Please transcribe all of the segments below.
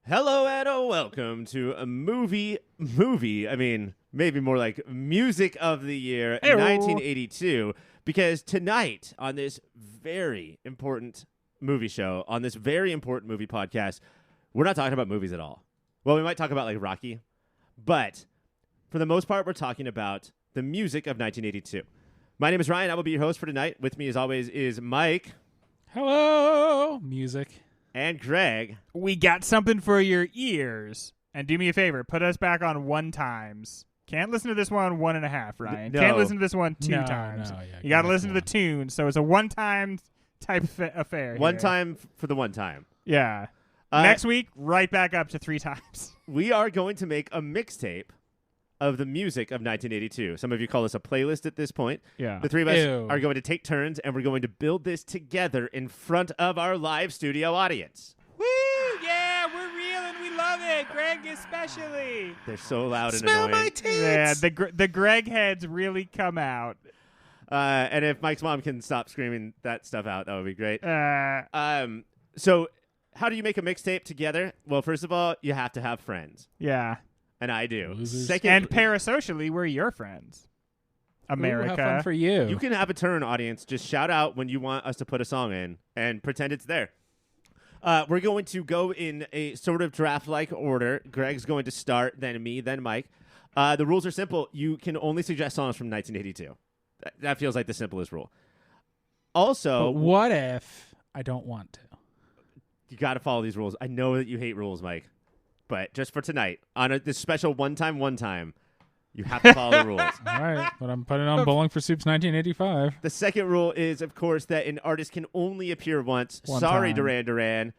Hello and welcome to a movie, I mean, maybe more like music of the year, Hey-o. 1982, because tonight on this very important movie show, on this very important movie podcast, we're not talking about movies at all. Well, we might talk about like Rocky, but for the most part, we're talking about the music of 1982. My name is Ryan. I will be your host for tonight. With me, as always, is Mike. Hello, music. And Greg. We got something for your ears. And do me a favor, put us back on 1 times. Can't listen to this one 1.5, Ryan. No. Can't listen to this one 2 No, times. no, yeah, You got to correct listen to the tune. So it's a one-time type affair. One here. time for the one time. Yeah. Uh, Next week, right back up to 3 times. We are going to make a mixtape of the music of 1982. Some of you call this a playlist at this point. Yeah. The three of us Ew. are going to take turns, and we're going to build this together in front of our live studio audience. Woo! Yeah, we're real and we love it. Greg especially. They're so loud and Smell annoying. my tits. Yeah, the Greg heads really come out. And if Mike's mom can stop screaming that stuff out, that would be great. So how do you make a mixtape together? Well, first of all, you have to have friends. Yeah. And I do. Losers. Second, And parasocially, we're your friends. America. Ooh, how fun for you. you can have a turn, audience. Just shout out when you want us to put a song in and pretend it's there. We're going to go in a sort of draft-like order. Greg's going to start, then me, then Mike. The rules are simple. You can only suggest songs from 1982. That feels like the simplest rule. Also, But what if I don't want to? you got to follow these rules. I know that you hate rules, Mike, but just for tonight, on this special one time, you have to follow the rules. All right, but I'm putting on Bowling for Soup's 1985. The second rule is, of course, that an artist can only appear once. One Sorry, time. Duran Duran.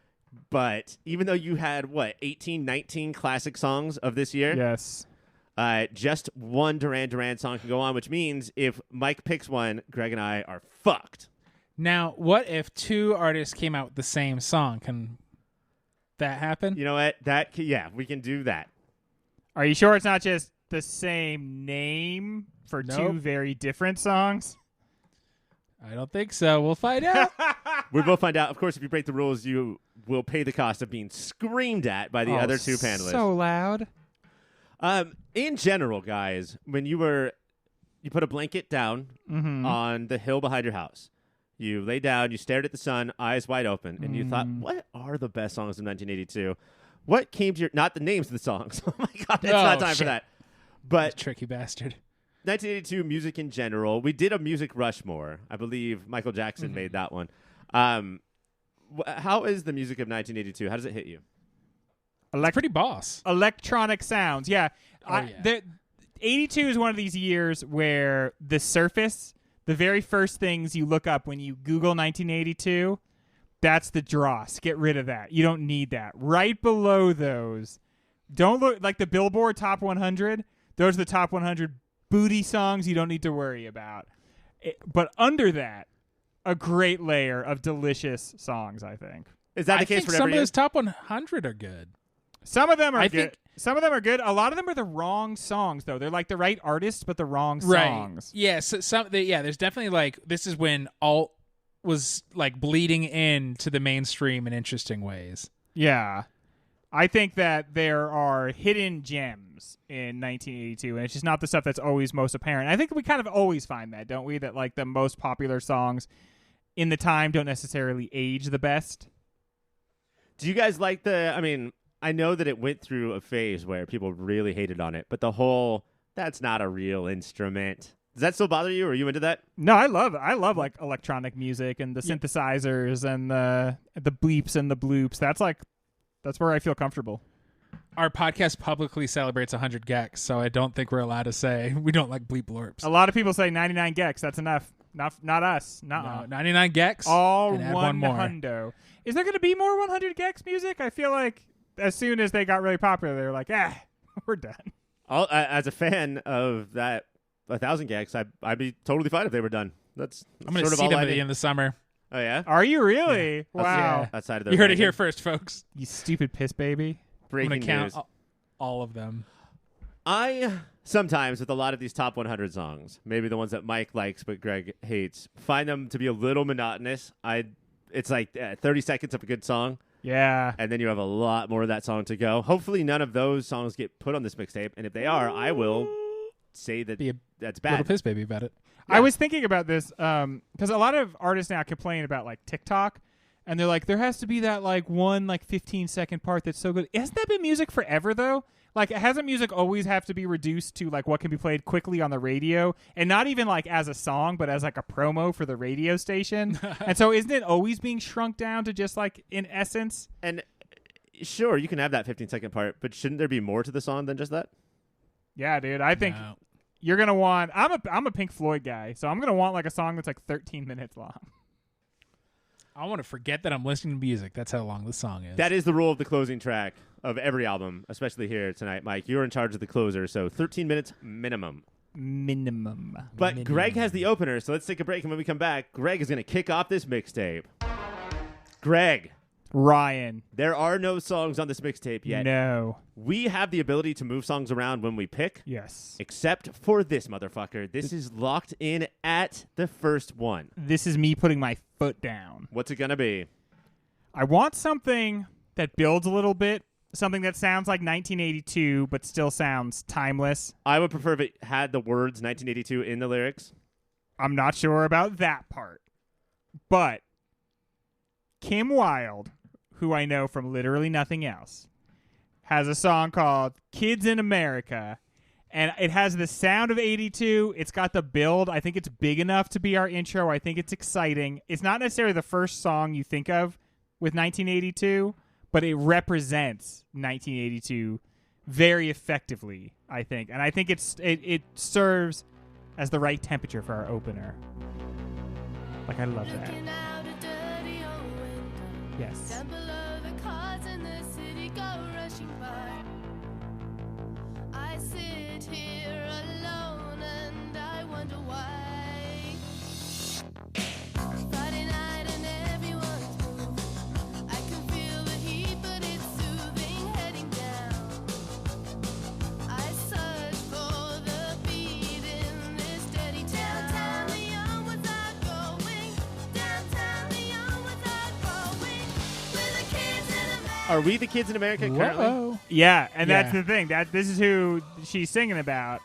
But even though you had, 18, 19 classic songs of this year, Yes. just one Duran Duran song can go on, which means if Mike picks one, Greg and I are fucked. Now, what if 2 artists came out with the same song? Can that happen? You know what? We can do that. Are you sure it's not just the same name for Nope. 2 very different songs? I don't think so. We'll find out. We will find out. Of course, if you break the rules, you will pay the cost of being screamed at by the other 2 panelists. So loud. In general, guys, when you put a blanket down on the hill behind your house. You lay down, you stared at the sun, eyes wide open, and you thought, what are the best songs of 1982? What came to your... Not the names of the songs. Oh, my God. It's not time for shit. that. But Tricky bastard. 1982 music in general. We did a music Rushmore. I believe Michael Jackson made that one. How is the music of 1982? How does it hit you? Pretty boss. Electronic sounds. Yeah. Oh, yeah. 82 is one of these years where the surface, the very first things you look up when you Google 1982, that's the dross. Get rid of that. You don't need that. Right below those, don't look like the Billboard Top 100. Those are the top 100 booty songs you don't need to worry about. But under that, a great layer of delicious songs, I think. Is that the I case think for some every of year? those top 100 are good. Some of them are I good. think- Some of them are good. A lot of them are the wrong songs, though. They're like the right artists, but the wrong songs. Right. Yeah. So there's definitely like this is when alt was like bleeding into the mainstream in interesting ways. Yeah. I think that there are hidden gems in 1982, and it's just not the stuff that's always most apparent. I think we kind of always find that, don't we? That like the most popular songs in the time don't necessarily age the best. Do you guys like I know that it went through a phase where people really hated on it, but the whole, that's not a real instrument. Does that still bother you? Are you into that? No, I love like electronic music and the synthesizers and the bleeps and the bloops. That's where I feel comfortable. Our podcast publicly celebrates 100 gex, so I don't think we're allowed to say we don't like bleep blorps. A lot of people say 99 gex. That's enough. Not us. No, 99 gex. All and add one more. hundo. Is there going to be more 100 gex music? I feel like as soon as they got really popular, they were like, we're done. As a fan of that 1,000 gags, I'd be totally fine if they were done. That's I'm going to sort of see all them I at the need. end of the summer. Oh, yeah? Are you really? Yeah. Wow. Yeah. Outside of the You heard it ranking. here first, folks. You stupid piss baby. I'm Breaking going to count news. all of them. I sometimes, with a lot of these top 100 songs, maybe the ones that Mike likes but Greg hates, find them to be a little monotonous. It's like 30 seconds of a good song. Yeah. And then you have a lot more of that song to go. Hopefully none of those songs get put on this mixtape. And if they are, I will say that that's bad. Little piss baby about it. Yeah. I was thinking about this because a lot of artists now complain about like TikTok. And they're like, there has to be that like one like 15-second part that's so good. Hasn't that been music forever though? Like, hasn't music always have to be reduced to like what can be played quickly on the radio, and not even like as a song, but as like a promo for the radio station? And so, isn't it always being shrunk down to just like in essence? And sure, you can have that 15-second part, but shouldn't there be more to the song than just that? Yeah, dude. I think you're gonna want. I'm a Pink Floyd guy, so I'm gonna want like a song that's like 13 minutes long. I want to forget that I'm listening to music. That's how long the song is. That is the rule of the closing track of every album, especially here tonight, Mike. You're in charge of the closer, so 13 minutes minimum. But Greg has the opener, so let's take a break, and when we come back, Greg is going to kick off this mixtape. Greg. Ryan. There are no songs on this mixtape yet. No. We have the ability to move songs around when we pick. Yes. Except for this motherfucker. This is locked in at the first one. This is me putting my foot down. What's it going to be? I want something that builds a little bit. Something that sounds like 1982, but still sounds timeless. I would prefer if it had the words 1982 in the lyrics. I'm not sure about that part. But Kim Wilde, who I know from literally nothing else, has a song called Kids in America, and it has the sound of 82. It's got the build. I think it's big enough to be our intro. I think it's exciting. It's not necessarily the first song you think of with 1982, but it represents 1982 very effectively, I think. And I think it serves as the right temperature for our opener. Like, I love that. Yes. Down below the cars in the city go rushing by. I sit here alone and I wonder why. Friday night and everyone's moving. I can feel the heat but it's soothing heading down. I search for the beat in this steady town. Downtown the onwards are going. Downtown the onwards are going. Are we the kids in America currently? Whoa. Yeah, and that's the thing. This is who she's singing about.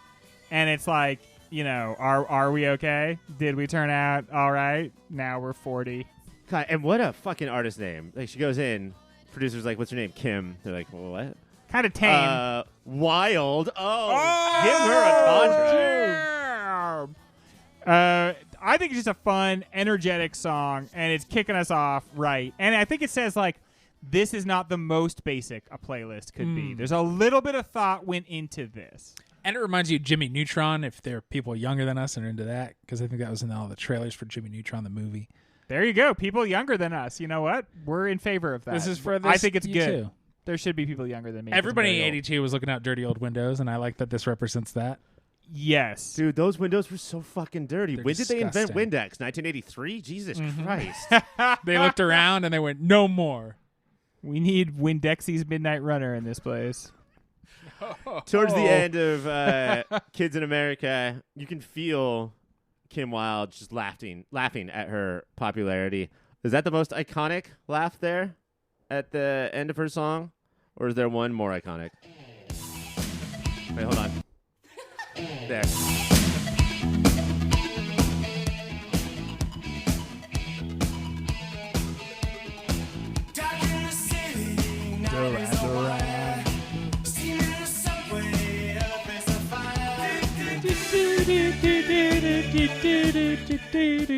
And it's like, you know, are we okay? Did we turn out all right? Now we're 40. God, and what a fucking artist name. Like, she goes in, producer's like, what's your name? Kim. They're like, well, what? Kind of tame. Wild. Oh, give her a contract. I think it's just a fun, energetic song, and it's kicking us off right. And I think it says, like, this is not the most basic a playlist could be. There's a little bit of thought went into this. And it reminds you of Jimmy Neutron, if there are people younger than us and are into that, because I think that was in all the trailers for Jimmy Neutron, the movie. There you go. People younger than us. You know what? We're in favor of that. This is for this. I think it's you good. too. There should be people younger than me. Everybody in 82 was looking out dirty old windows, and I like that this represents that. Yes. Dude, those windows were so fucking dirty. They're When did they invent disgusting. Windex? 1983? Jesus Christ. They looked around and they went, no more. We need Dexy's Midnight Runner in this place. Towards the end of Kids in America, you can feel Kim Wilde just laughing at her popularity. Is that the most iconic laugh there at the end of her song? Or is there one more iconic? Wait, hold on. There.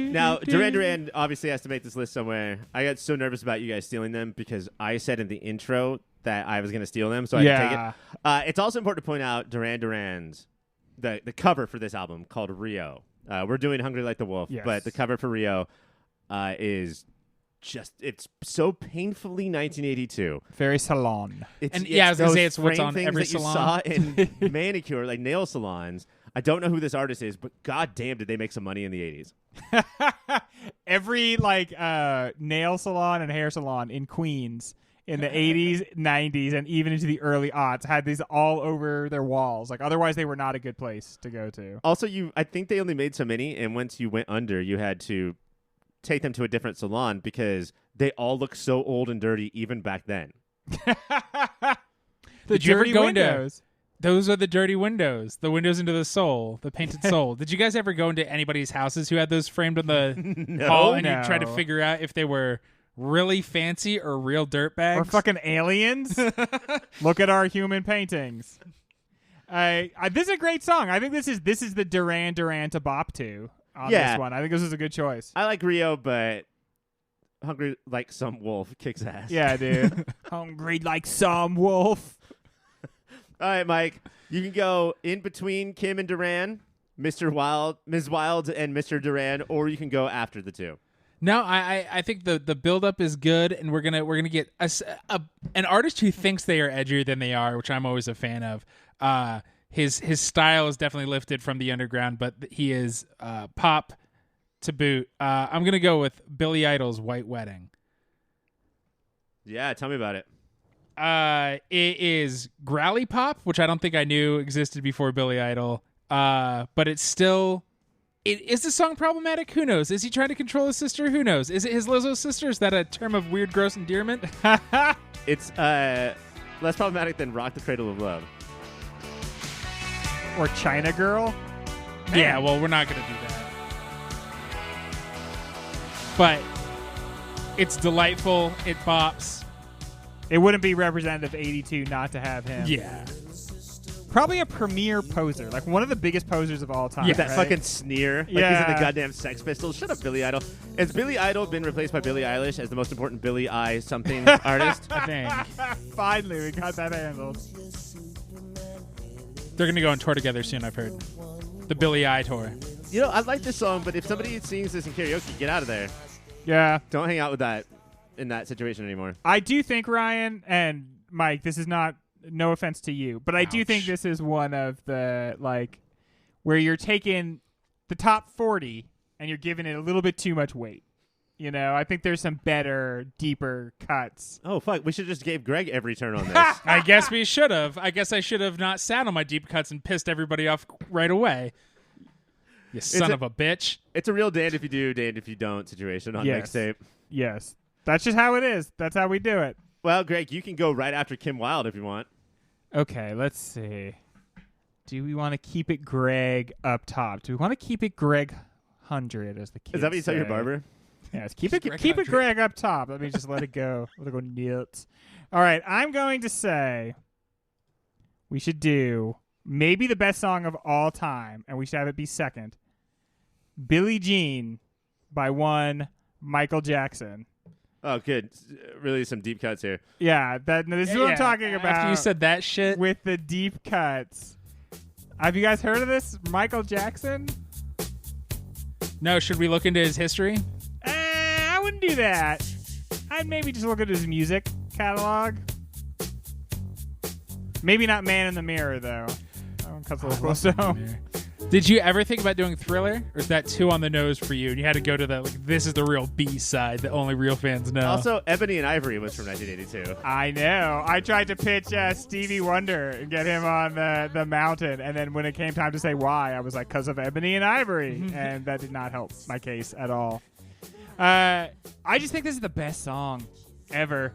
Now, Duran Duran obviously has to make this list somewhere. I got so nervous about you guys stealing them because I said in the intro that I was going to steal them, so I had to take it. It's also important to point out Duran Duran's the cover for this album called Rio. We're doing Hungry Like the Wolf, but the cover for Rio is just, it's so painfully 1982. Very salon. I was going to say it's what's frame on things every that salon. you saw in manicure, like nail salons. I don't know who this artist is, but goddamn, did they make some money in the 80s. Every nail salon and hair salon in Queens in the 80s, 90s, and even into the early aughts had these all over their walls. Like, otherwise they were not a good place to go to. Also, I think they only made so many, and once you went under, you had to take them to a different salon because they all look so old and dirty even back then. The Did you ever dirty go into windows. those are the dirty windows, the windows into the soul, the painted soul. Did you guys ever go into anybody's houses who had those framed on the wall and you try to No. figure out if they were really fancy or real dirtbags? Or fucking aliens. Look at our human paintings. This is a great song. I think this is the Duran Duran to bop to on Yeah. this one. I think this is a good choice. I like Rio, but Hungry Like Some Wolf kicks ass. Yeah, dude. Hungry like some wolf. All right, Mike. You can go in between Kim and Duran, Mr. Wilde, Ms. Wilde, and Mr. Duran, or you can go after the two. No, I think the build up is good, and we're gonna get an artist who thinks they are edgier than they are, which I'm always a fan of. His style is definitely lifted from the underground, but he is pop to boot. I'm gonna go with Billy Idol's "White Wedding." Yeah, tell me about it. It is growly pop, which I don't think I knew existed before Billy Idol. But it's still. Is the song problematic? Who knows? Is he trying to control his sister? Who knows? Is it his Lizzo sister? Is that a term of weird, gross endearment? It's less problematic than Rock the Cradle of Love. Or China Girl. Yeah, well, we're not going to do that. But it's delightful. It bops. It wouldn't be representative 82 not to have him. Yeah. Probably a premier poser, like one of the biggest posers of all time. Yeah, That right? fucking sneer. Like he's in Yeah. the goddamn Sex Pistols. Shut up, Billy Idol. Has Billy Idol been replaced by Billie Eilish as the most important Billie I something artist? I think. Finally, we got that handled. They're going to go on tour together soon, I've heard. The Billy I tour. You know, I like this song, but if somebody sings this in karaoke, get out of there. Yeah. Don't hang out with that in that situation anymore. I do think, Ryan and Mike, this is not, no offense to you, but I do think Ouch. this is one of the, like, where you're taking the top 40 and you're giving it a little bit too much weight. You know, I think there's some better, deeper cuts. Oh, fuck. We should have just gave Greg every turn on this. I guess we should have. I guess I should have not sat on my deep cuts and pissed everybody off right away. You son of a bitch. It's a real damned if you do, damned if you don't situation on Yes. Mixtape. Yes. That's just how it is. That's how we do it. Well, Greg, you can go right after Kim Wilde if you want. Okay, let's see. Do we want to keep it Greg up top? Do we want to keep it Greg 100 as the kids Is that what you tell your say? barber? Yes, keep it Greg keep it 100. Greg up top. Let me just let it go. Let it go nuts. All right, I'm going to say we should do maybe the best song of all time, and we should have it be second. Billie Jean by one Michael Jackson. Oh, good. Really some deep cuts here. Yeah, this is what I'm talking about. After you said that shit. with the deep cuts. Have you guys heard of this? Michael Jackson? No, should we look into his history? I wouldn't do that. I'd maybe just look at his music catalog. Maybe not Man in the Mirror, though. That one cuts a little close to home. Did you ever think about doing Thriller? Or is that too on the nose for you? And you had to go to the, like, this is the real B-side that only real fans know. Also, Ebony and Ivory was from 1982. I know. I tried to pitch Stevie Wonder and get him on the mountain, and then when it came time to say why, I was like, because of Ebony and Ivory, and that did not help my case at all. I just think this is the best song ever.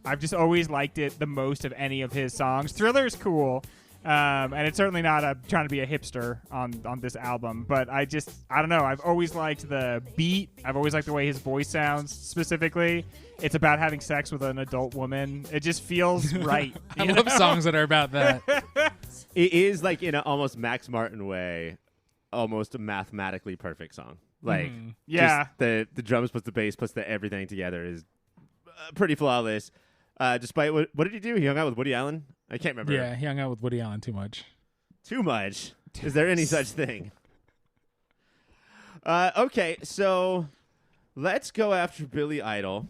I've just always liked it the most of any of his songs. Thriller is cool, and it's certainly not trying to be a hipster on this album, but I don't know. I've always liked the beat. I've always liked the way his voice sounds specifically. It's about having sex with an adult woman. It just feels right. I you love know? songs that are about that. It is like in an almost Max Martin way, almost a mathematically perfect song. Like, Yeah. just the drums plus the bass plus the everything together is pretty flawless. Despite what did he do? He hung out with Woody Allen? I can't remember. Yeah, he hung out with Woody Allen too much. Too much. Is there any such thing? Okay, so let's go after Billy Idol.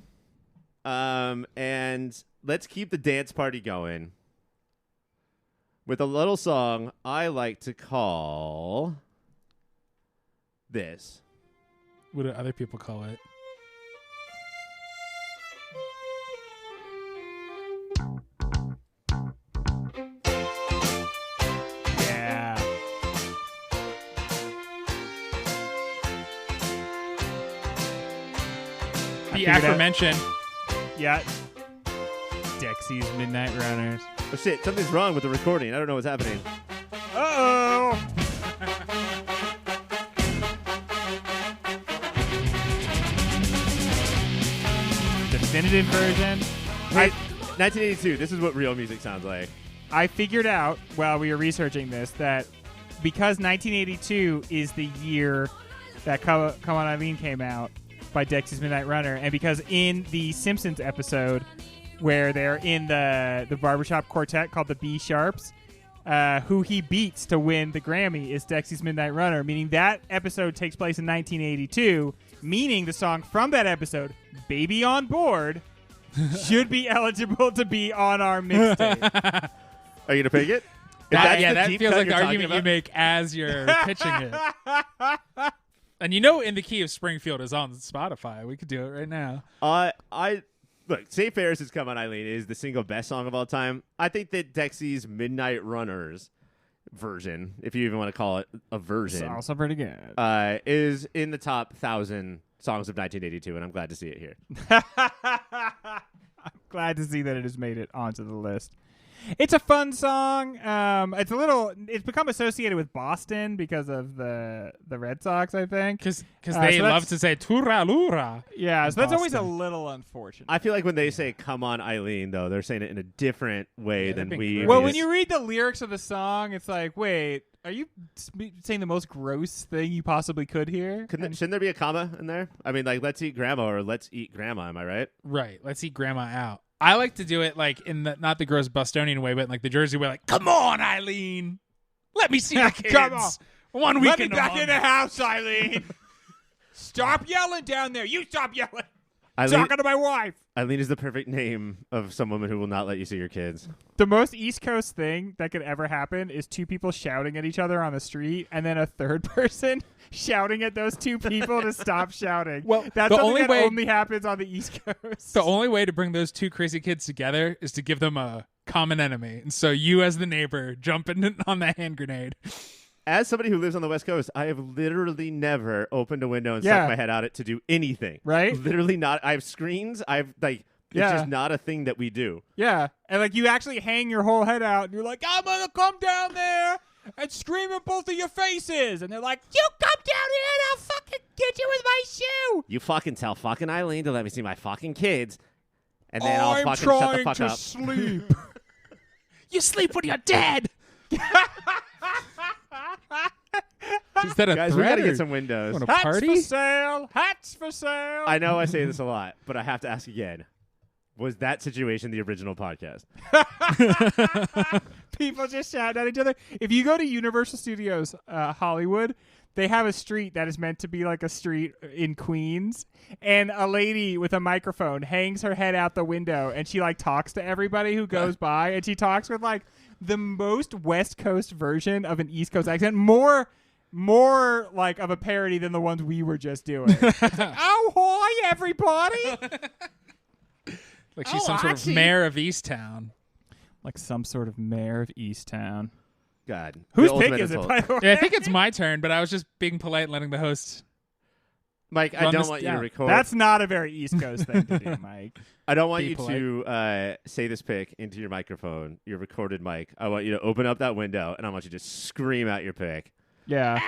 And let's keep the dance party going with a little song I like to call this. What do other people call it? Yeah. The figured out- aforementioned. Yeah. Dexy's Midnight Runners. Oh shit, something's wrong with the recording. I don't know what's happening. Uh-oh. Definitive version. Hey, 1982. This is what real music sounds like. I figured out while we were researching this that because 1982 is the year that Come On Eileen came out by Dexy's Midnight Runner, and because in the Simpsons episode where they're in the barbershop quartet called the B Sharps, who he beats to win the Grammy is Dexy's Midnight Runner, meaning that episode takes place in 1982, meaning the song from that episode, Baby on Board, should be eligible to be on our mixtape. Are you gonna pick it? That feels like the argument you make as you're pitching it. And In the Key of Springfield is on Spotify. We could do it right now. Look, St. Ferris' Come On Eileen is the single best song of all time. I think that Dexy's Midnight Runners version, if you even want to call it a version, It's also pretty good. is in the top 1,000 songs of 1982, and I'm glad to see it here. I'm glad to see that it has made it onto the list. It's a fun song. It's become associated with Boston because of the Red Sox, I think. Because they so love that's- to say "Turalura." Yeah, so that's always a Boston. little unfortunate. I feel like when they say "Come On Eileen," though, they're saying it in a different way Yeah, than they've been we. great. Well, when you read the lyrics of the song, it's like, wait, are you saying the most gross thing you possibly could here? Shouldn't there be a comma in there? I mean, like, let's eat grandma or let's eat grandma. Am I right? Right. Let's eat grandma out. I like to do it like in the not the gross Bostonian way, but in like the Jersey way. Like, come on, Eileen, let me see the kids. Come on. One Let week me in a back month. in the house, Eileen. Stop yelling down there. You stop yelling. Eileen, Talking to my wife. Eileen is the perfect name of some woman who will not let you see your kids. The most East Coast thing that could ever happen is two people shouting at each other on the street and then a third person shouting at those two people to stop shouting. Well, that's the something only that way- only happens on the East Coast. The only way to bring those two crazy kids together is to give them a common enemy. And so you, as the neighbor, jump in on that hand grenade. As somebody who lives on the West Coast, I have literally never opened a window and Yeah. stuck my head out it to do anything. Right? Literally not. I have screens. It's Yeah. just not a thing that we do. Yeah. And like you actually hang your whole head out and you're like, I'm going to come down there and scream in both of your faces. And they're like, you come down here and I'll fucking get you with my shoe. You fucking tell fucking Eileen to let me see my fucking kids, and then I'll I'm fucking shut the trying fuck to up. sleep. You sleep when you're dead. Is that a Guys, we threat? gotta or get some windows. want a Hats party? for sale. Hats for sale. I know I say this a lot, but I have to ask again. Was that situation the original podcast? People just shouting at each other. If you go to Universal Studios Hollywood, they have a street that is meant to be like a street in Queens, and a lady with a microphone hangs her head out the window and she like talks to everybody who goes by, and she talks with like the most West Coast version of an East Coast accent, more like of a parody than the ones we were just doing. It's like, oh, hi everybody. Like she's Oh, some sort of Archie. mayor of Easttown. Like some sort of mayor of Easttown. God. Whose the pick ultimate is it, insult. by the way? Yeah, I think it's my turn, but I was just being polite and letting the host. Mike, I Run don't this want you to down. record. That's not a very East Coast thing to do, Mike. I don't want Be you to say this pick into your microphone, your recorded mic. I want you to open up that window, and I want you to scream out your pick. Yeah.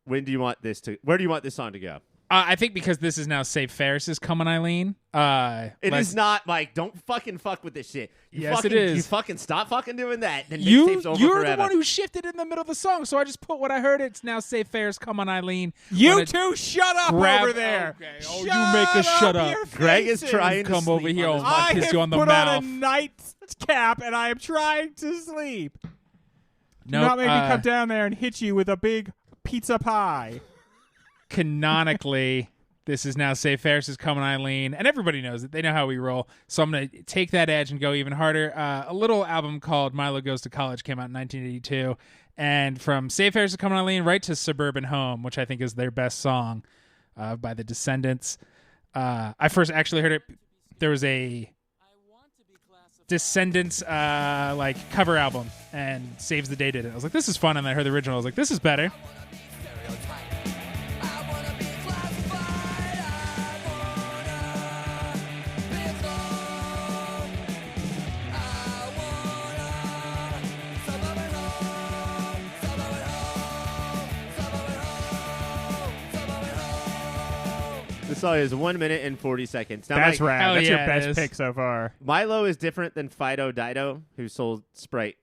When do you want this to? Where do you want this song to go? I think because this is now Safe Ferris's Come On Eileen. It is not, Mike. Don't fucking fuck with this shit. Yes, it is. You fucking stop fucking doing that. Then You're mixtape's over the forever. one who shifted in the middle of the song, so I just put what I heard. It's now Safe Ferris, Come On Eileen. You Wanna two shut up grab- over there. Okay. Oh, you make us shut up. your Greg is faces. trying to Come over sleep here, on old this man. I Kiss have you on the put mouth. on a nightcap and I am trying to sleep. Do Nope, not make me come down there and hit you with a big pizza pie. Canonically, this is now Safe Ferris's Come On Eileen, and everybody knows it. They know how we roll. So I'm going to take that edge and go even harder. A little album called Milo Goes to College came out in 1982, and from Safe Ferris's Come On Eileen right to Suburban Home, which I think is their best song by the Descendants. I first actually heard it. There was a Descendants like cover album, and Saves the Day did it. I was like, this is fun, and I heard the original. I was like, this is better. song is 1 minute and 40 seconds. Now, That's Mike, rad. hell That's yeah, your it best is. pick so far. Milo is different than Fido Dido, who sold Sprite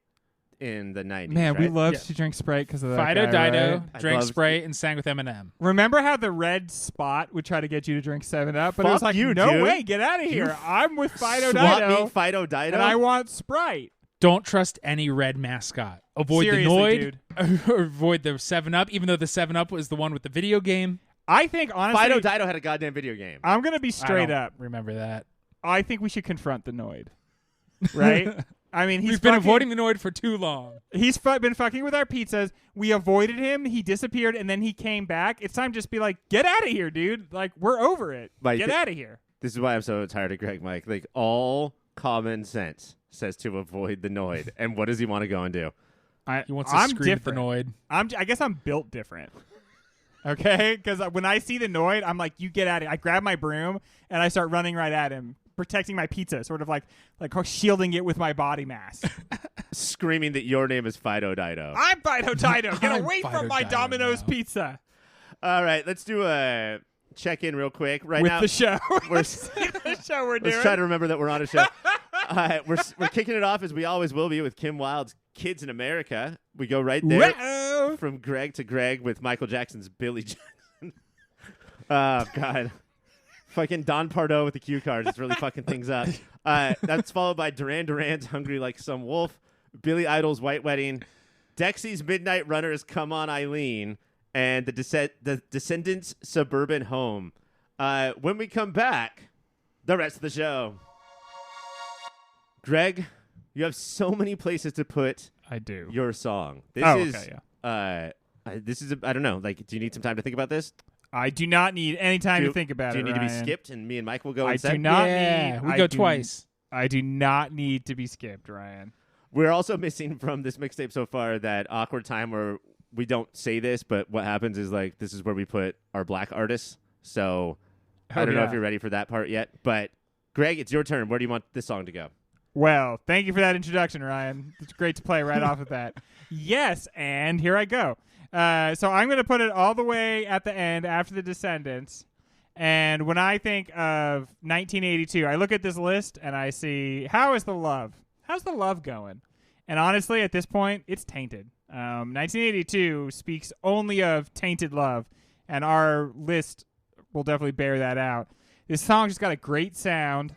in the 90s. Man, we right? loved Yeah. to drink Sprite because of that Fido guy, Dido right? I drank loved- Sprite and sang with Eminem. Remember how the red spot would try to get you to drink 7-Up? But it was Fuck like, you, no dude. way, get out of here. I'm with Fido Swap Dido, meet Fido Dido. and I want Sprite. Don't trust any red mascot. Avoid Seriously, the Noid. Or avoid the 7-Up, even though the 7-Up was the one with the video game. I think, honestly, Fido Dido had a goddamn video game. I'm going to be I straight don't up. Remember that. I think we should confront the Noid. Right? I mean, he's We've been fucking- avoiding the Noid for too long. He's been fucking with our pizzas. We avoided him. He disappeared, and then he came back. It's time to just be like, get out of here, dude. Like, we're over it. Mike, Get out of here. This is why I'm so tired of Greg, Mike. Like, all common sense says to avoid the Noid. And what does he want to go and do? He wants to I'm scream different. at the Noid. I guess I'm built different. Okay? Because when I see the Noid, I'm like, you get out of here. I grab my broom, and I start running right at him, protecting my pizza, sort of like shielding it with my body mass. Screaming that your name is Fido Dido. I'm Fido Dido. Get I'm away Fido from my Dido Domino's now. pizza. All right, let's do a check-in real quick. Right With now, the show. we're the show we're doing. let's try to remember that we're on a show. We're kicking it off as we always will be with Kim Wilde's Kids in America. We go right there Whoa. from Greg to Greg with Michael Jackson's Billy Jackson. Oh, God. Fucking Don Pardo with the cue cards is really fucking things up. That's followed by Duran Duran's Hungry Like Some Wolf, Billy Idol's White Wedding, Dexy's Midnight Runners Come On Eileen, and the Descendants' Suburban Home. When we come back, the rest of the show. Greg, you have so many places to put I do. your song. This Oh, is, okay, yeah. this is, I don't know, like, do you need some time to think about this? I do not need any time Do- to think about Do it. you need to be Ryan. skipped and me and Mike will go I instead? do not yeah, need. we I go do- twice. I do not need to be skipped, Ryan. We're also missing from this mixtape so far that awkward time where we don't say this, but what happens is like this is where we put our black artists. So I don't know if you're ready for that part yet. But Greg, it's your turn. Where do you want this song to go? Well, thank you for that introduction, Ryan. It's great to play right off of that. Yes, and here I go. So I'm going to put it all the way at the end after the Descendants. And when I think of 1982, I look at this list and I see, how is the love? How's the love going? And honestly, at this point, it's tainted. 1982 speaks only of tainted love, and our list will definitely bear that out. This song just got a great sound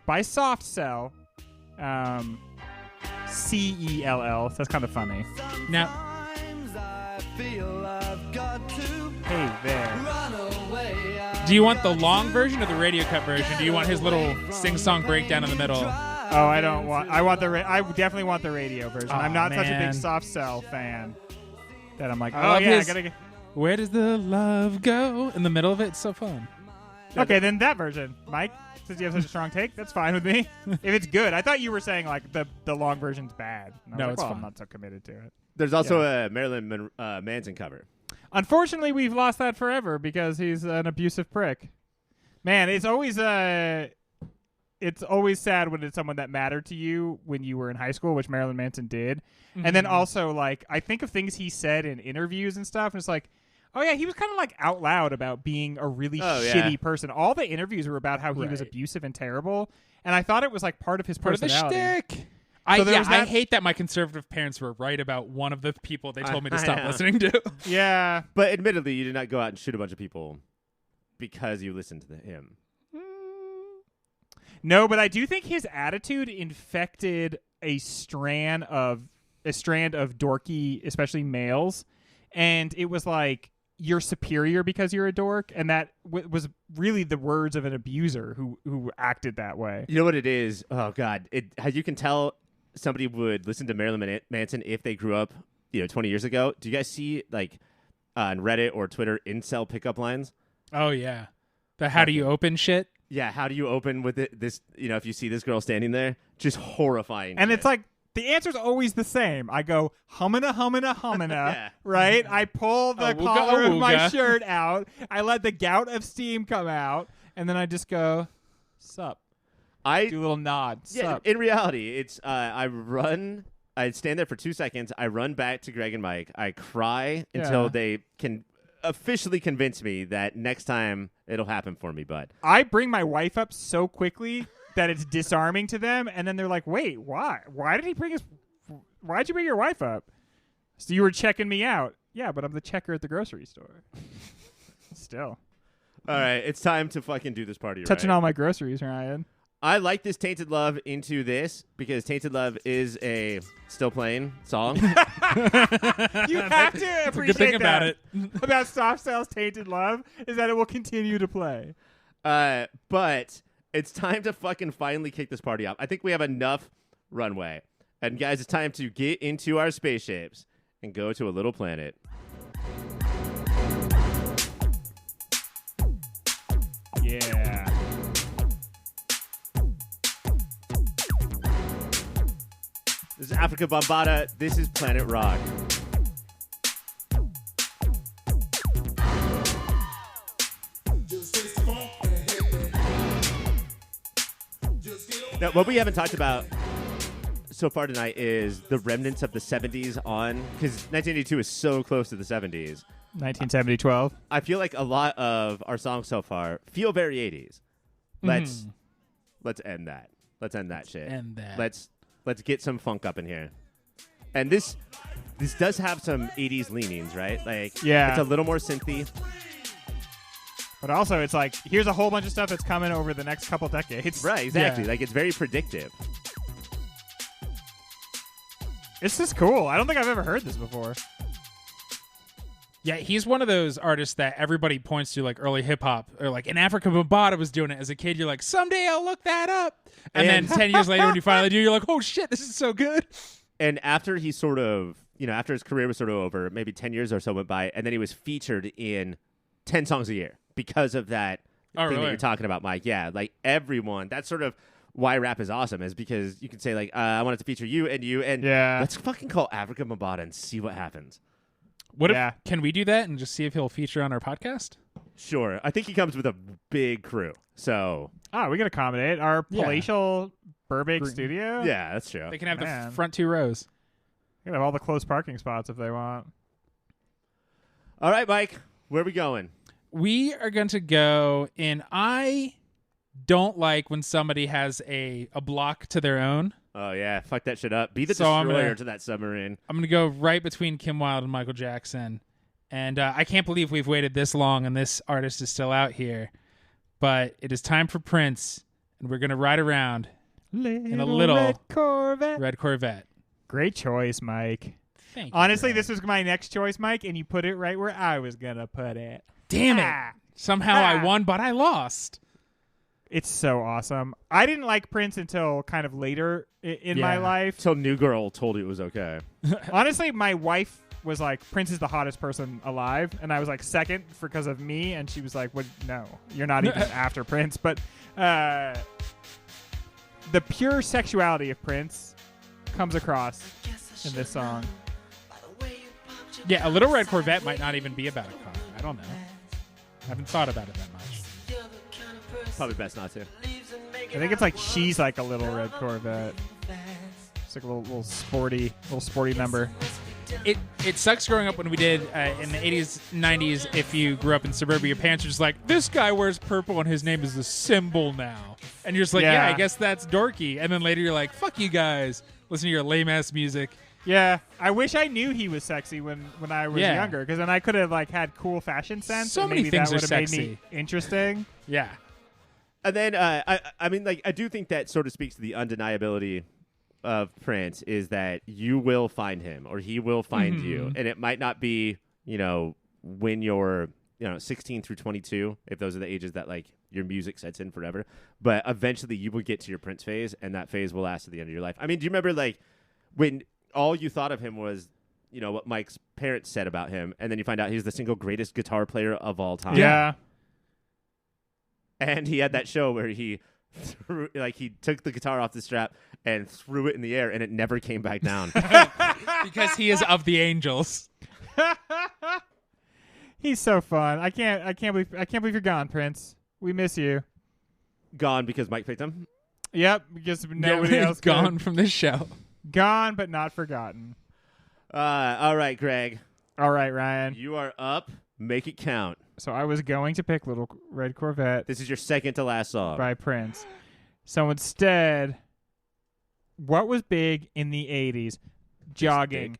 by Soft Cell. C-E-L-L. So that's kind of funny. Now, Hey there. do you want the long version or the radio cut version? Do you want his little sing-song breakdown in the middle? Oh, I don't want. I want the. I definitely want the radio version. Aw, I'm not such a man. big Soft Cell fan. That I'm like, I oh love yeah, his- I gotta get. Where does the love go? In the middle of it, it's so fun. Okay, then that version, Mike. Since you have such a strong take, that's fine with me. If it's good, I thought you were saying like the long version's bad. And I was No, like, it's well, I'm fine. not so committed to it. There's also a Marilyn Manson cover. Unfortunately, we've lost that forever because he's an abusive prick. Man, it's always sad when it's someone that mattered to you when you were in high school, which Marilyn Manson did. And then also, like, I think of things he said in interviews and stuff, and it's like, oh yeah, he was kind of like out loud about being a really shitty person. All the interviews were about how he was Right. abusive and terrible, and I thought it was like part of his Part of the personality. shtick. So there was I that- hate that my conservative parents were right about one of the people they told me to I stop know. listening to. Yeah. But admittedly, you did not go out and shoot a bunch of people because you listened to him. No, but I do think his attitude infected a strand of dorky, especially males, and it was like you're superior because you're a dork, and that was really the words of an abuser who acted that way. You know what it is? Oh God! How you can tell somebody would listen to Marilyn Manson if they grew up, 20 years ago. Do you guys see like on Reddit or Twitter incel pickup lines? Oh yeah, the how do you open shit? Yeah, how do you open with this? If you see this girl standing there, just horrifying. And shit. it's like the answer's always the same. I go humana, humana, humana, Yeah. right? I pull the Awooga, collar of my awooga. shirt out. I let the gout of steam come out, and then I just go, sup. Do a little nod. Yeah, Sup. in reality, it's I stand there for 2 seconds. I run back to Greg and Mike. I cry until Yeah. they can officially convinced me that next time it'll happen for me, bud. I bring my wife up so quickly that it's disarming to them, and then they're like, "Wait, why? Why'd you bring your wife up? So you were checking me out? Yeah, but I'm the checker at the grocery store. Still All right, it's time to fucking do this party. touching right? all my groceries, Ryan. I like this Tainted Love into this because Tainted Love is a still playing song. You have to appreciate Good thing about that it. about Soft Cell's Tainted Love is that it will continue to play. But it's time to fucking finally kick this party off. I think we have enough runway. And guys, it's time to get into our spaceships and go to a little planet. Yeah. This is Africa Bombada. This is Planet Rock. Now, what we haven't talked about so far tonight is the remnants of the 70s on, because 1982 is so close to the 70s. 1970-12. I feel like a lot of our songs so far feel very 80s. Let's end that. Let's end that shit. End that. Let's get some funk up in here. And this does have some 80s leanings, right? Like, Yeah. it's a little more synthy. But also, it's like, here's a whole bunch of stuff that's coming over the next couple decades. Right, exactly. Yeah. Like, it's very predictive. It's just cool. I don't think I've ever heard this before. Yeah, he's one of those artists that everybody points to, like early hip hop, or like in Africa Bambaataa was doing it as a kid. You're like, someday I'll look that up, and then 10 years later, when you finally do, you're like, oh shit, this is so good. And after he sort of, after his career was sort of over, maybe 10 years or so went by, and then he was featured in 10 songs a year because of that thing that you're talking about, Mike. Yeah, like everyone, that's sort of why rap is awesome, is because you can say, like, I wanted to feature you, and Yeah. let's fucking call Africa Bambaataa and see what happens. What Yeah. if, can we do that and just see if he'll feature on our podcast? Sure. I think he comes with a big crew. So, We can accommodate our Yeah. palatial Burbank studio. yeah, that's true. They can have Man. the front 2 rows. They can have all the close parking spots if they want. All right, Mike, where are we going? We are going to go in. I don't like when somebody has a block to their own. Oh, yeah. Fuck that shit up. Be the So I'm destroyer gonna- to that submarine. I'm going to go right between Kim Wilde and Michael Jackson. And I can't believe we've waited this long and this artist is still out here. But it is time for Prince, and we're going to ride around in a little red Corvette. red Corvette. Great choice, Mike. Thank you. Honestly, Brad. this was my next choice, Mike, and you put it right where I was going to put it. Damn it. Ah. Somehow I won, but I lost. It's so awesome. I didn't like Prince until kind of later in my Yeah. life. Till New Girl told you it was okay. Honestly, my wife was like, Prince is the hottest person alive. And I was like, second because of me. And she was like, "What? No, you're not even after Prince." But the pure sexuality of Prince comes across in this song. Yeah, a little red Corvette might not even be about a car. I don't know. I haven't thought about it that much. Probably best not to. I think it's like she's like a little red Corvette. It's like a little sporty number. It sucks growing up when we did in the 80s, 90s. If you grew up in suburbia, your parents are just like, this guy wears purple and his name is a symbol now. And you're just like, yeah, Yeah. I guess that's dorky. And then later you're like, fuck you guys. Listen to your lame ass music. Yeah, I wish I knew he was sexy when I was Yeah. younger, because then I could have like had cool fashion sense. So and many maybe things that are would have made sexy. me interesting. Yeah. And then, I mean, like, I do think that sort of speaks to the undeniability of Prince, is that you will find him or he will find you. And it might not be, when you're, 16 through 22, if those are the ages that, like, your music sets in forever. But eventually you will get to your Prince phase, and that phase will last to the end of your life. I mean, do you remember, like, when all you thought of him was, what Mike's parents said about him, and then you find out he's the single greatest guitar player of all time? Yeah. And he had that show where he he took the guitar off the strap and threw it in the air, and it never came back down. Because he is of the angels. He's so fun. I can't believe you're gone, Prince. We miss you. Gone because Mike picked him. Yep, because nobody else could. gone from this show. Gone but not forgotten. All right, Greg, All right, Ryan. you are up Make it count. So I was going to pick Little Red Corvette This is your second to last song. by Prince. So instead, what was big in the 80s? Jogging. big.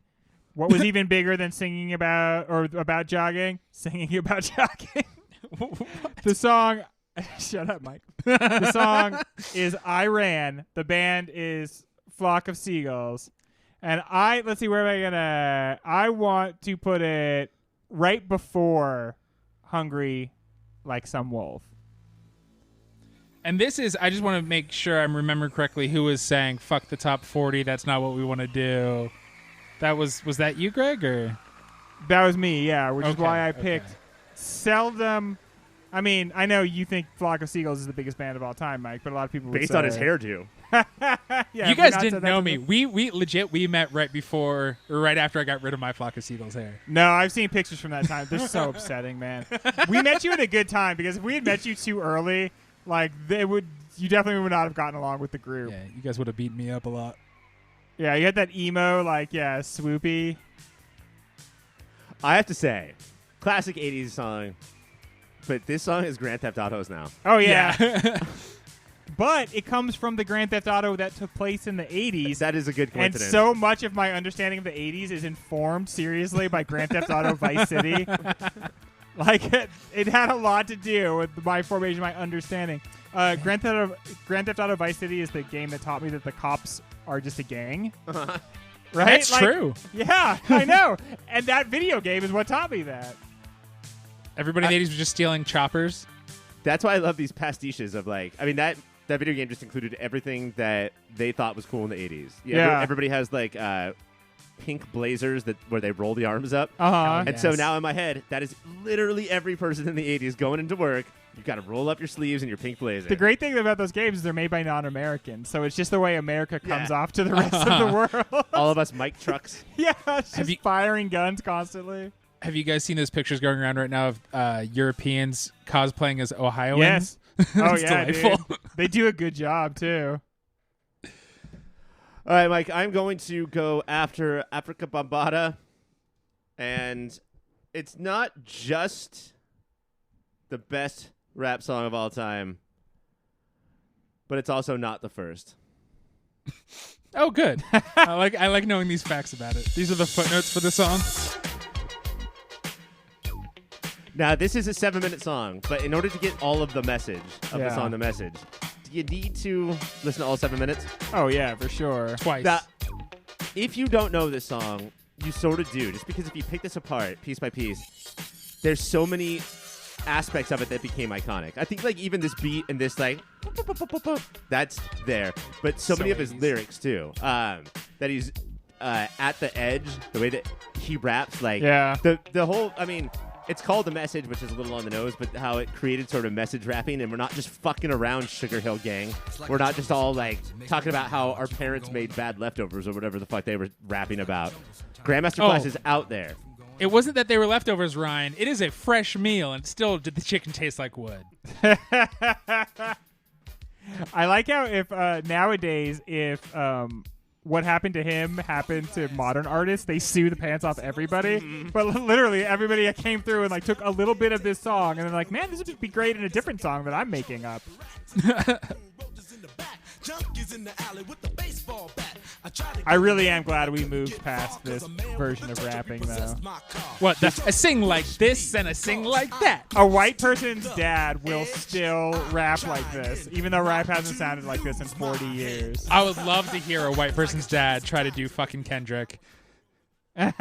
What was even bigger than singing about or about jogging? Singing about jogging. The song shut up, Mike. The song is I Ran. The band is Flock of Seagulls. And let's see, where am I gonna I want to put it right before Hungry Like Some Wolf. And this is, I just want to make sure I'm remembering correctly who was saying, fuck the top 40, that's not what we want to do. Was that you, Greg, or? That was me, yeah, which is Okay, why I okay. picked seldom. I mean, I know you think Flock of Seagulls is the biggest band of all time, Mike, but a lot of people would Based on say- his hairdo. yeah, You have we guys not didn't said that know to me. them? We met right before, or right after I got rid of my Flock of Seagulls hair. No, I've seen pictures from that time. They're so upsetting, man. We met you at a good time because if we had met you too early, like you definitely would not have gotten along with the group. Yeah, you guys would have beaten me up a lot. Yeah, you had that emo, swoopy. I have to say, classic 80s song. But this song is Grand Theft Auto's now. Oh yeah. But it comes from the Grand Theft Auto that took place in the 80s. That is a good And coincidence. so much of my understanding of the 80s is informed seriously by Grand Theft Auto Vice City. It had a lot to do with my formation, my understanding. Grand Theft Auto Vice City is the game that taught me that the cops are just a gang. Right? That's true. Yeah, I know. And that video game is what taught me that. Everybody in the 80s was just stealing choppers. That's why I love these pastiches of that video game just included everything that they thought was cool in the 80s. Yeah. Everybody has pink blazers where they roll the arms up. Uh-huh. And so Yes. now in my head, that is literally every person in the 80s going into work. You've got to roll up your sleeves and your pink blazer. The great thing about those games is they're made by non-Americans, so it's just the way America comes Yeah. off to the rest of the world. All of us Mike trucks. Yeah, it's Have just you- firing guns constantly. Have you guys seen those pictures going around right now of Europeans cosplaying as Ohioans? Yes. Oh It's yeah, delightful. dude. They do a good job too. All right, Mike, I'm going to go after Africa Bambaataa. And it's not just the best rap song of all time, but it's also not the first. Oh, good. I like knowing these facts about it. These are the footnotes for the song. Now, this is a 7-minute song, but in order to get all of the message of the Yeah. song, the message, do you need to listen to all 7 minutes? Oh yeah, for sure. Twice. Now, if you don't know this song, you sort of do, just because if you pick this apart piece by piece, there's so many aspects of it that became iconic. I think even this beat and this that's there, but so many of his 80s. lyrics too. That he's at the edge, the way that he raps, Yeah. the whole. I mean, it's called The Message, which is a little on the nose, but how it created sort of message rapping, and we're not just fucking around, Sugar Hill Gang. We're not just all talking about how our parents made bad leftovers or whatever the fuck they were rapping about. Grandmaster Flash Oh. is out there. It wasn't that they were leftovers, Ryan. It is a fresh meal, and still did the chicken taste like wood. I like how if nowadays if what happened to him happened to modern artists, they sue the pants off everybody. But literally everybody that came through and took a little bit of this song and then man, this would be great in a different song that I'm making up. I really am glad we moved past this version of rapping though. What? A sing like this and a sing like that. A white person's dad will still rap like this, even though rap hasn't sounded like this in 40 years. I would love to hear a white person's dad try to do fucking Kendrick. But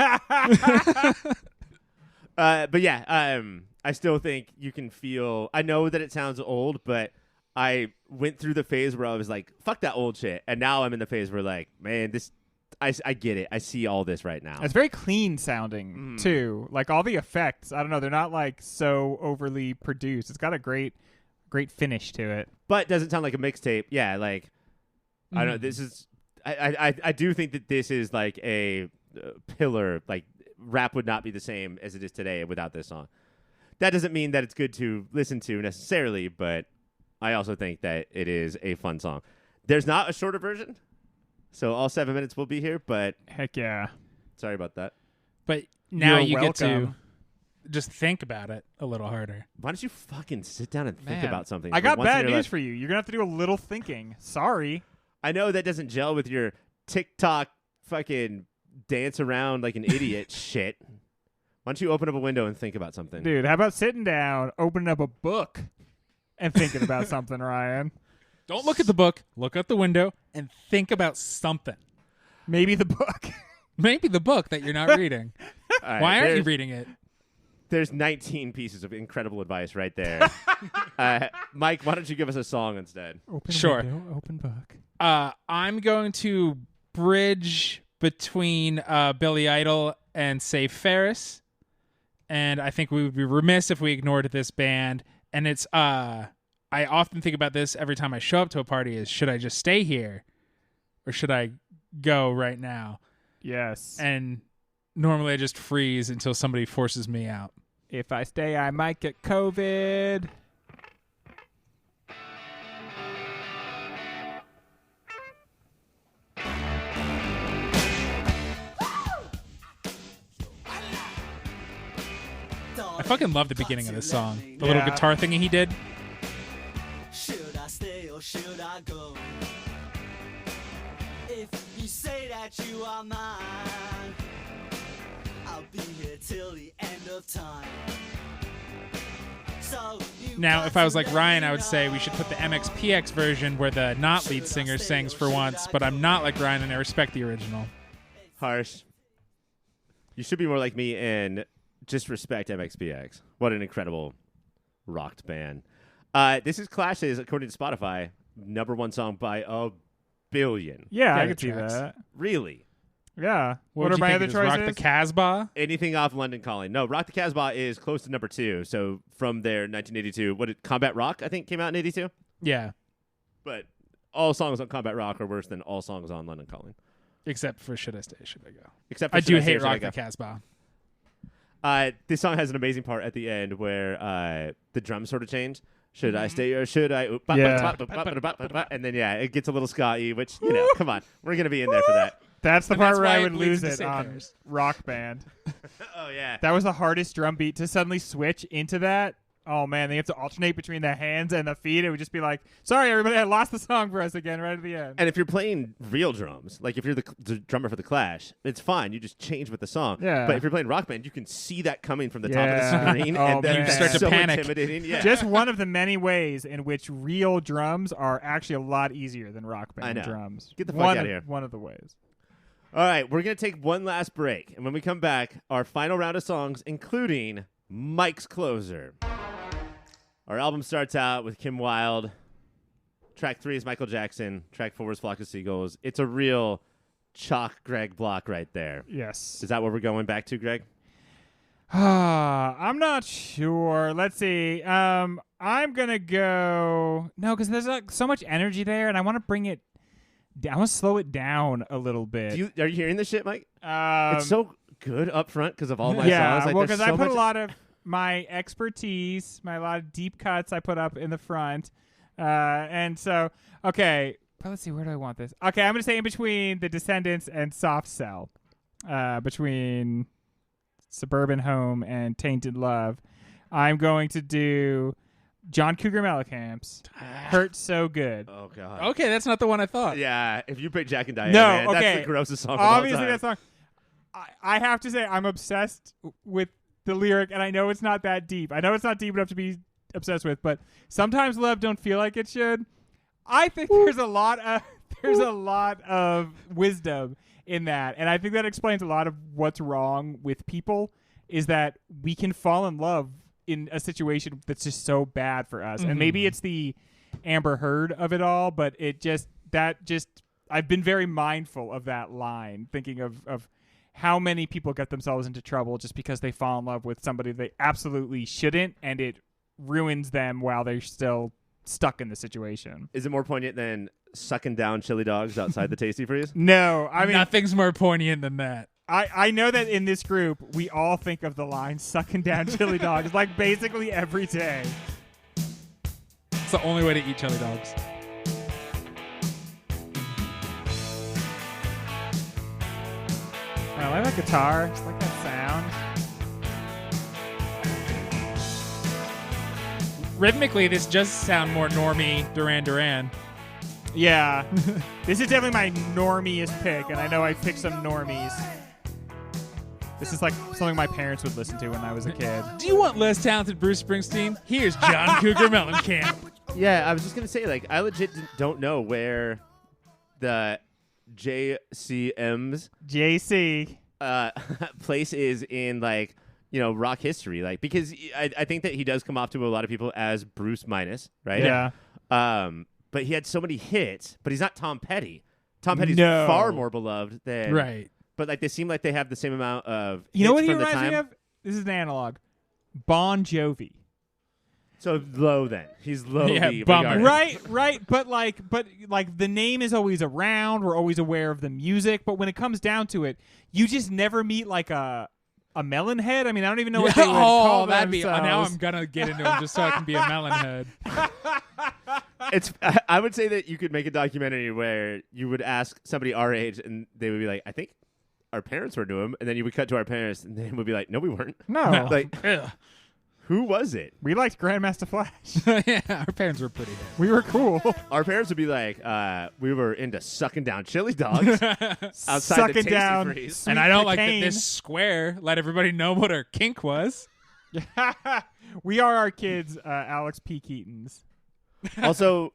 yeah, I still think you can feel. I know that it sounds old, but I went through the phase where I was like, "Fuck that old shit," and now I'm in the phase where man, this. I get it. I see all this right now. It's very clean sounding too. All the effects, I don't know, they're not so overly produced. It's got a great finish to it. But it doesn't sound like a mixtape. Yeah, I don't know. This is. I do think that this is a pillar. Rap would not be the same as it is today without this song. That doesn't mean that it's good to listen to necessarily, but I also think that it is a fun song. There's not a shorter version, so all 7 minutes will be here, but Heck yeah. sorry about that. But now You're you get to. welcome. just think about it a little harder. Why don't you fucking sit down and think Man, about something? I for got once in bad your news life? for you. You're gonna have to do a little thinking. Sorry. I know that doesn't gel with your TikTok fucking dance around like an idiot shit. Why don't you open up a window and think about something? Dude, how about sitting down, opening up a book, and thinking about something, Ryan? Don't look at the book. Look out the window and think about something. Maybe the book. Maybe the book that you're not reading. All right, Why aren't you there's- reading it? There's 19 pieces of incredible advice right there. Mike, why don't you give us a song instead? Open Sure. window, open book. I'm going to bridge between Billy Idol and say Ferris, and I think we would be remiss if we ignored this band. And it's I often think about this every time I show up to a party: is should I just stay here, or should I go right now? Yes. And normally I just freeze until somebody forces me out. If I stay, I might get COVID. I fucking love the beginning of this song. The little Yeah. guitar thingy he did. Should I stay or should I go? If you say that you are mine, I'll be here till the end of time. So you Now, got if I was to like let Ryan, me I would say we should put the know. MXPX version where the not lead singer sings for once, but I'm not like Ryan and I respect the original. Harsh. You should be more like me and just respect MXPX. What an incredible rocked band. This is Clash's, according to Spotify, #1 song by a billion. Yeah, I Yeah, could see tracks. that. Really? Yeah. What What would are you my think other it is? Rock choices? the Casbah? Anything off London Calling? No, Rock the Casbah is close to #2. So from their 1982, what did Combat Rock, I think, came out in 82? Yeah, But all songs on Combat Rock are worse than all songs on London Calling. except for Should I Stay, Should I Go? Except for I Should do Stay or hate Should I Rock Go? the Casbah. This song has an amazing part at the end where the drums sort of change. Should I stay or should I? Oop, bop, Yeah. bop, bop, bop, bop, bop, bop, bop. And then, yeah, it gets a little ska-y, which, you know, come on. We're going to be in there for that. That's the And part that's where why I it would leads lose to it Safe on Ferris. Rock Band. Oh, yeah. That was the hardest drum beat to suddenly switch into that. Oh, man, they have to alternate between the hands and the feet. It would just be like, sorry, everybody, I lost the song for us again right at the end. And if you're playing real drums, like if you're the drummer for the Clash, it's fine. You just change with the song. Yeah. But if you're playing Rock Band, you can see that coming from the top of Yeah. the screen. Oh, and then man. that's You start to so panic. intimidating. Yeah. Just one of the many ways in which real drums are actually a lot easier than Rock I Band know. drums. Get the fuck One outta of- here. One of the ways. All right, we're going to take one last break. And when we come back, our final round of songs, including Mike's closer. Our album starts out with Kim Wilde. Track 3 is Michael Jackson. Track 4 is Flock of Seagulls. It's a real chalk Greg block right there. Yes. Is that what we're going back to, Greg? I'm not sure. Let's see. I'm gonna go because there's like so much energy there, and I want to bring it. I want to slow it down a little bit. Are you hearing this shit, Mike? Um, It's so good up front because of all my yeah, songs. Like, well, there's because I so put much- a lot of my expertise, a lot of deep cuts I put up in the front, and so okay. But let's see, where do I want this? Okay, I'm gonna say in between the Descendants and Soft Cell, between Suburban Home and Tainted Love. I'm going to do John Cougar Mellencamp's Hurt So Good. Oh, God. Okay, that's not the one I thought. Yeah, if you pick Jack and Diane, No, man, okay. that's the grossest song Obviously, of all time. that song. I have to say, I'm obsessed with the lyric, and I know it's not that deep. I know it's not deep enough to be obsessed with, but sometimes love don't feel like it should. I think there's a lot of wisdom in that, and I think that explains a lot of what's wrong with people. Is that we can fall in love in a situation that's just so bad for us, and maybe it's the Amber Heard of it all, but I've been very mindful of that line, thinking of how many people get themselves into trouble just because they fall in love with somebody they absolutely shouldn't, and it ruins them while they're still stuck in the situation. Is it more poignant than sucking down chili dogs outside the Tasty Freeze? No, I mean, Nothing's more poignant than that. I know that in this group, we all think of the line sucking down chili dogs like basically every day. It's the only way to eat chili dogs. I like that guitar. Just like that sound. Rhythmically, this does sound more normie Duran Duran. Yeah. This is definitely my normiest pick, and I know I picked some normies. This is like something my parents would listen to when I was a kid. Do you want less talented Bruce Springsteen? Here's John Cougar Mellencamp. Yeah, I was just gonna say, like, I legit don't know where the JCM's JC. place is in, like, you know, rock history, like, because I think that he does come off to a lot of people as Bruce Minus, right? Yeah. But he had so many hits, but he's not Tom Petty. Tom Petty's No. far more beloved than Right. But like they seem like they have the same amount of You know hits what he from the reminds me time. of? This is an analog. Bon Jovi. So low then. He's low. Yeah, bummer. Right, but like the name is always around. We're always aware of the music, but when it comes down to it, you just never meet like a melon head. I mean, I don't even know what they would call that'd be. themselves. Now I'm gonna get into him just so I can be a melon head. It's. I would say that you could make a documentary where you would ask somebody our age, and they would be like, "I think our parents were to him," and then you would cut to our parents, and they would be like, "No, we weren't." No, Like, Ugh. who was it? we liked Grandmaster Flash. Yeah, our parents were pretty hip. We were cool. Our parents would be like, "We were into sucking down chili dogs outside Sucking the Tasty down. Freeze." And I don't like that cocaine. this square let everybody know what our kink was. We are our kids, Alex P. Keaton's. Also,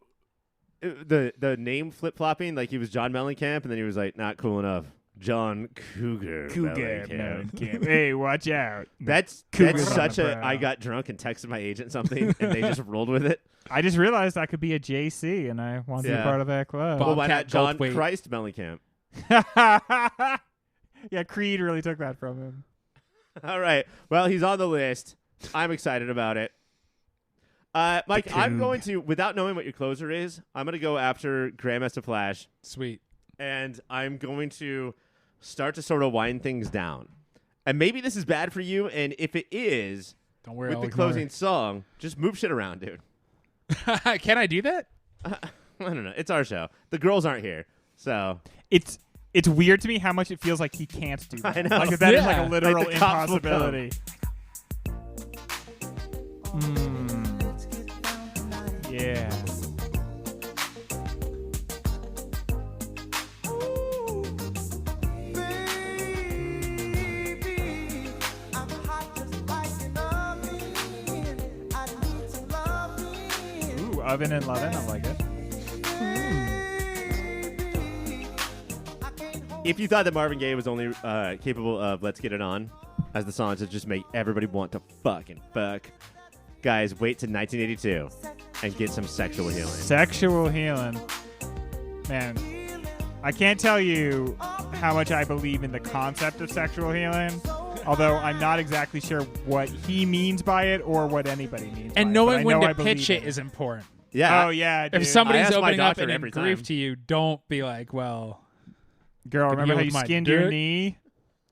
the name flip flopping, like he was John Mellencamp, and then he was like, "Not cool enough." John Cougar Mellencamp. Hey, watch out. That's Cougar's on such the a. prowl. I got drunk and texted my agent something, and they just rolled with it. I just realized I could be a JC, and I want to be Yeah. part of that club. Bob- Well, why not Bobcat John Goldthwait. Christ Mellencamp? Yeah, Creed really took that from him. All right. Well, he's on the list. I'm excited about it. Mike, I'm going to, without knowing what your closer is, I'm going to go after Grandmaster Flash, Sweet. and I'm going to start to sort of wind things down. And maybe this is bad for you, and if it is, Don't worry. with I'll the ignore closing song, just move shit around, dude. it. Can I do that? I don't know. It's our show. The girls aren't here, so It's weird to me how much it feels like he can't do that. I know. Like that is like Yeah. a literal Like the cops will impossibility. Yeah. Ooh, Oven and Lovin', I like it. if you thought that Marvin Gaye was only capable of "Let's Get It On" as the song to just make everybody want to fucking fuck, guys, wait to 1982 and get some Sexual Healing. Sexual healing. Man, I can't tell you how much I believe in the concept of sexual healing, although I'm not exactly sure what he means by it or what anybody means by And it, knowing but I when know I to believe pitch in it is important. Yeah. Oh, yeah, dude. If I somebody's ask my opening up doctor and in every grief time. to you, don't be like, well, Girl, Could remember heal how with you my skinned your dick? knee?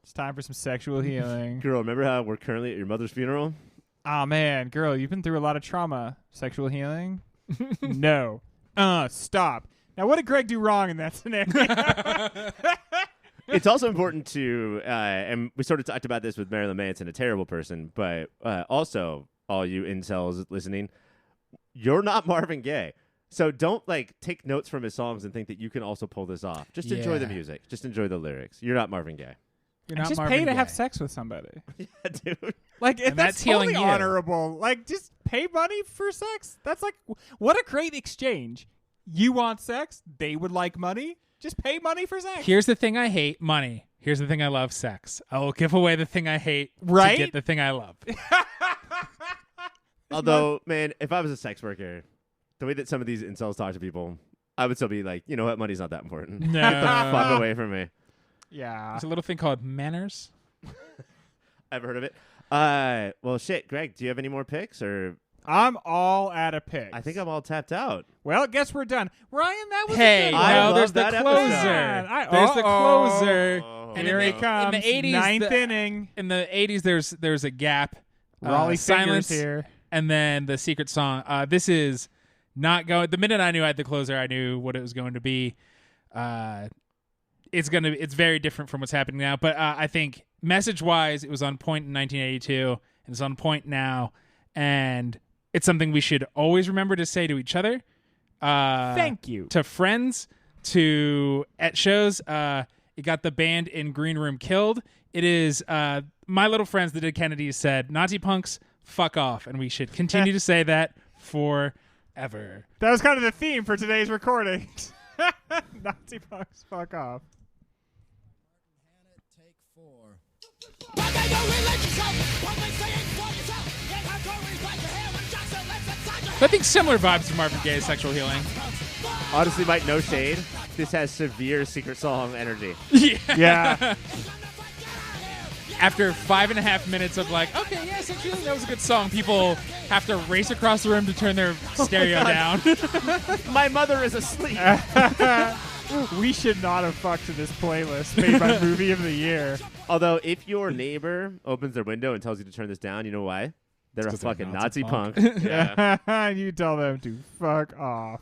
It's time for some sexual healing. Girl, remember how we're currently at your mother's funeral? Oh, man, girl, you've been through a lot of trauma. Sexual healing? No. Stop. Now, what did Greg do wrong in that scenario? It's also important to, and we sort of talked about this with Marilyn Manson, a terrible person, but also all you incels listening, you're not Marvin Gaye. So don't take notes from his songs and think that you can also pull this off. Just enjoy the Yeah. music. Just enjoy the lyrics. You're not Marvin Gaye. you're not Just Marvin pay to have Gaye. sex with somebody. Yeah, dude. Like, And that's that's healing totally you. honorable. Like, just pay money for sex. That's like, what a great exchange. You want sex? They would like money. Just pay money for sex. Here's the thing I hate, money. Here's the thing I love, sex. I will give away the thing I hate Right? to get the thing I love. Although, man, if I was a sex worker, the way that some of these incels talk to people, I would still be like, you know what? Money's not that important. No. Get the fuck away from me. Yeah. There's a little thing called manners. Ever heard of it? Well, shit, Greg, do you have any more picks? Or I'm all out of picks. I think I'm all tapped out. Well, guess we're done. Ryan, that was Hey, a good I one. no, love there's the that episode. closer. Man, There's the uh-oh. closer. Oh, And Here in he the- comes. in the 80s, Ninth the- inning. In the 80s, there's a gap. Raleigh silence Figures here. and then the secret song. This is not going. The minute I knew I had the closer, I knew what it was going to be. It's very different from what's happening now. But I think message wise, it was on point in 1982, and it's on point now. And It's something we should always remember to say to each other. Thank you. To friends, at shows. It got the band in Green Room killed. It is my little friends, the Dead Kennedys, said, Nazi punks, fuck off. And we should continue to say that forever. That was kind of the theme for today's recording. Nazi punks, fuck off. I think similar vibes to Marvin Gaye's Sexual Healing. Honestly, Mike, no shade. This has severe Secret Song energy. Yeah. After 5.5 minutes of like, okay, yeah, Sexual Healing, that was a good song, people have to race across the room to turn their stereo down. My mother is asleep. We should not have fucked to this playlist made by Movie of the Year. Although, if your neighbor opens their window and tells you to turn this down, you know why? They're a 'cause they're fucking Nazi Nazi punk. Yeah. You tell them to fuck off.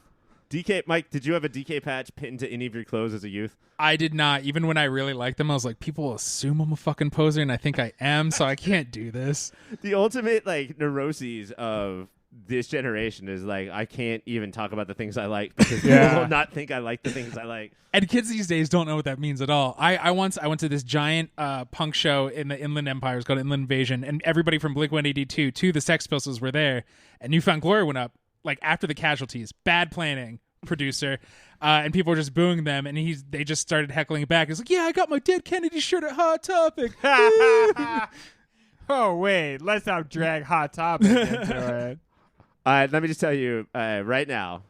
Mike, did you have a DK patch pinned to any of your clothes as a youth? I did not. Even when I really liked them, I was like, people will assume I'm a fucking poser, and I think I am, so I can't do this. The ultimate neuroses of this generation is I can't even talk about the things I like because people will not think I like the things I like. And kids these days don't know what that means at all. I went to this giant punk show in the Inland Empire. It was called Inland Invasion, and everybody from Blink-182 to the Sex Pistols were there. And New Found Glory went up after the Casualties. Bad planning, producer. And people were just booing them, and they just started heckling back. It's like, yeah, I got my Dead Kennedy shirt at Hot Topic. Oh, wait. Let's not drag Hot Topic into it. Let me just tell you right now,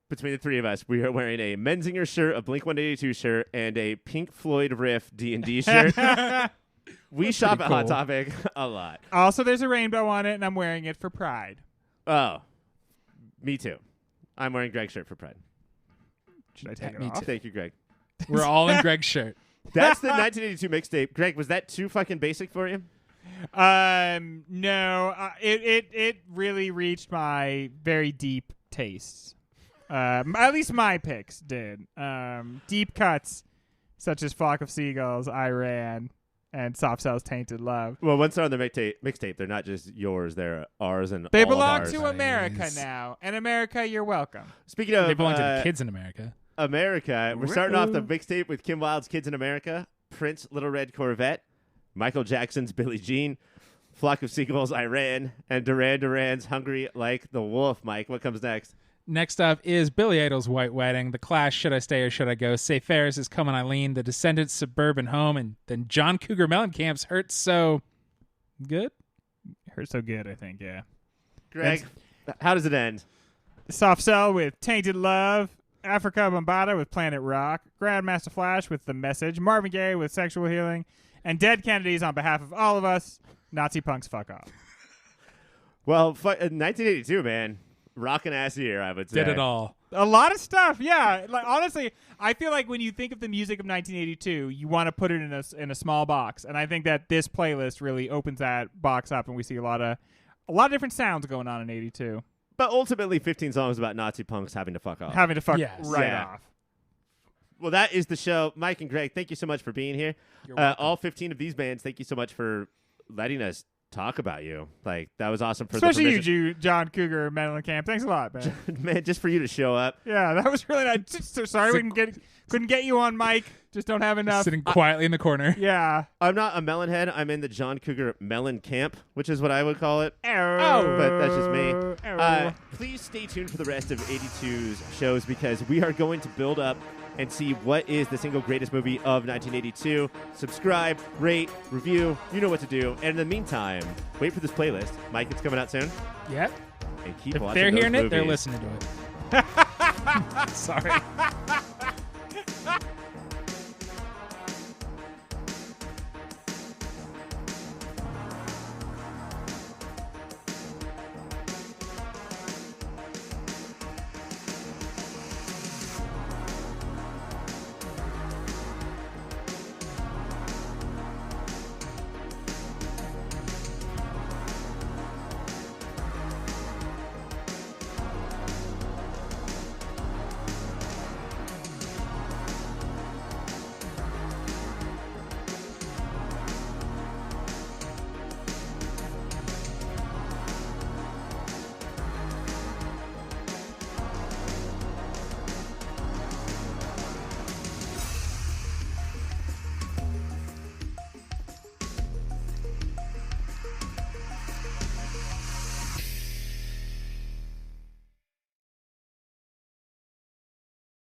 between the three of us, we are wearing a Menzinger shirt, a Blink-182 shirt, and a Pink Floyd Riff D&D shirt. We shop at Hot cool. Topic a lot. Also, there's a rainbow on it, and I'm wearing it for Pride. Oh, me too. I'm wearing Greg's shirt for Pride. Should I take Me it off? too. Thank you, Greg. We're all in Greg's shirt. That's the 1982 mixtape. Greg, was that too fucking basic for you? No. It really reached my very deep tastes. At least my picks did. Deep cuts, such as Flock of Seagulls, I Ran, and Soft Cell's Tainted Love. Well, once they're on the mixtape, they're not just yours; they're ours and They all of belong ours. to America Nice. now. And America, you're welcome. Speaking of They belong to the kids in America. America, we're starting off the mixtape with Kim Wilde's Kids in America, Prince, Little Red Corvette, Michael Jackson's Billie Jean, Flock of Seagulls, I Ran, and Duran Duran's Hungry Like the Wolf. Mike, what comes next? Next up is Billy Idol's White Wedding, The Clash, Should I Stay or Should I Go, Say Ferris is Come on Eileen, The Descendants' Suburban Home, and then John Cougar Mellencamp's Hurt So Good? Hurt so good, I think, yeah. Greg, how does it end? Soft Cell with Tainted Love, Africa Bambaataa with Planet Rock, Grandmaster Flash with The Message, Marvin Gaye with Sexual Healing, and Dead Kennedys on behalf of all of us. Nazi punks, fuck off. Well, 1982, man. Rockin' ass year, I would say. Did it all. A lot of stuff, yeah. Honestly, I feel like when you think of the music of 1982, you want to put it in a small box, and I think that this playlist really opens that box up, and we see a lot of different sounds going on in '82. But ultimately, 15 songs about Nazi punks having to fuck off. Having to fuck Yes. right Yeah. off. Well, that is the show. Mike and Greg, thank you so much for being here. You're welcome. All 15 of these bands, thank you so much for letting us talk about you. That was awesome for Especially the you, permission. John Cougar, Mellencamp. Thanks a lot, man. Man, just for you to show up. Yeah, that was really nice. So sorry we couldn't get you on mic. Just don't have enough. Sitting quietly in the corner. Yeah. I'm not a melon head. I'm in the John Cougar melon camp, which is what I would call it. Oh, But that's just me. Please stay tuned for the rest of 82's shows because we are going to build up and see what is the single greatest movie of 1982. Subscribe, rate, review. You know what to do. And in the meantime, wait for this playlist. Mike, it's coming out soon. Yep. And keep If watching they're those hearing it, they're movies. listening to it. Sorry.